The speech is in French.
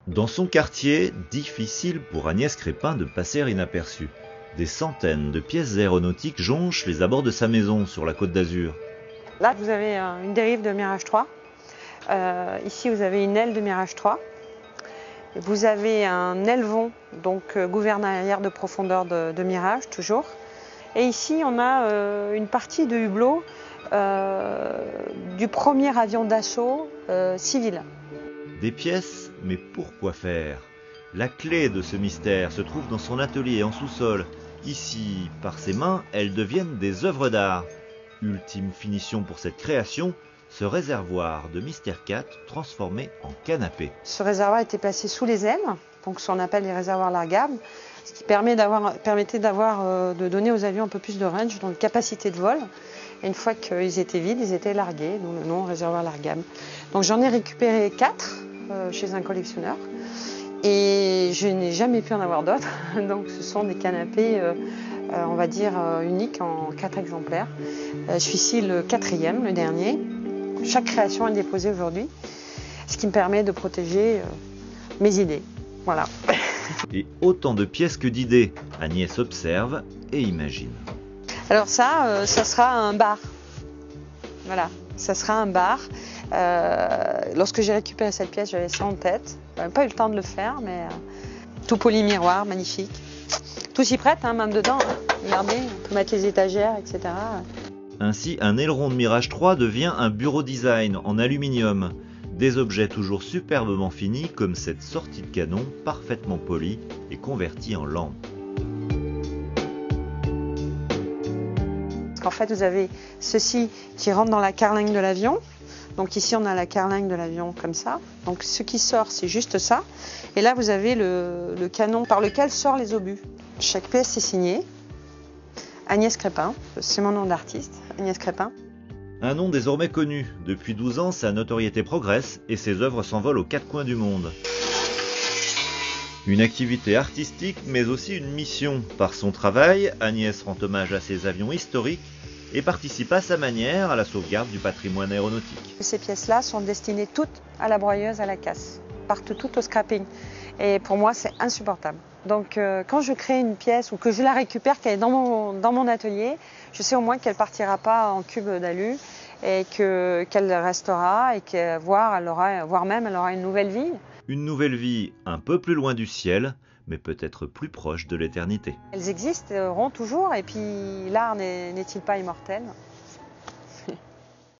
Dans son quartier, difficile pour Agnès Crépin de passer inaperçue. Des centaines de pièces aéronautiques jonchent les abords de sa maison sur la Côte d'Azur. Là, vous avez une dérive de Mirage 3. Ici, vous avez une aile de Mirage 3. Vous avez un élevon, donc gouvernail de profondeur de Mirage, toujours. Et ici, on a une partie de hublot du premier avion d'assaut civil. Des pièces, mais pourquoi faire? La clé de ce mystère se trouve dans son atelier en sous-sol. Ici, par ses mains, elles deviennent des œuvres d'art. Ultime finition pour cette création, ce réservoir de Mystère 4 transformé en canapé. Ce réservoir a été placé sous les ailes, donc ce qu'on appelle les réservoirs largables, ce qui permettait de donner aux avions un peu plus de range, donc capacité de vol. Et une fois qu'ils étaient vides, ils étaient largués, d'où le nom réservoir largable. Donc j'en ai récupéré 4 chez un collectionneur et je n'ai jamais pu en avoir d'autres. Donc ce sont des canapés, on va dire, uniques en 4 exemplaires. Je suis ici le 4e, le dernier. Chaque création est déposée aujourd'hui, ce qui me permet de protéger mes idées. Voilà. Et autant de pièces que d'idées, Agnès observe et imagine. Alors ça sera un bar. Voilà, ça sera un bar. Lorsque j'ai récupéré cette pièce, j'avais ça en tête. Je n'avais pas eu le temps de le faire, mais tout poli miroir, magnifique. Tout s'y prête, hein, même dedans. Hein. Regardez, on peut mettre les étagères, etc. Ainsi, un aileron de Mirage 3 devient un bureau design en aluminium. Des objets toujours superbement finis, comme cette sortie de canon parfaitement polie et convertie en lampe. En fait, vous avez ceci qui rentre dans la carlingue de l'avion. Donc ici, on a la carlingue de l'avion comme ça. Donc ce qui sort, c'est juste ça. Et là, vous avez le canon par lequel sortent les obus. Chaque pièce est signée. Agnès Crépin, c'est mon nom d'artiste, Agnès Crépin. Un nom désormais connu. Depuis 12 ans, sa notoriété progresse et ses œuvres s'envolent aux 4 coins du monde. Une activité artistique, mais aussi une mission. Par son travail, Agnès rend hommage à ses avions historiques et participe à sa manière à la sauvegarde du patrimoine aéronautique. Ces pièces-là sont destinées toutes à la broyeuse, à la casse, partent toutes au scrapping. Et pour moi, c'est insupportable. Donc quand je crée une pièce ou que je la récupère, qu'elle est dans mon atelier, je sais au moins qu'elle ne partira pas en cube d'alu et qu'elle restera et que voire même elle aura une nouvelle vie. Une nouvelle vie un peu plus loin du ciel, mais peut-être plus proche de l'éternité. Elles existeront toujours et puis l'art n'est-il pas immortel ?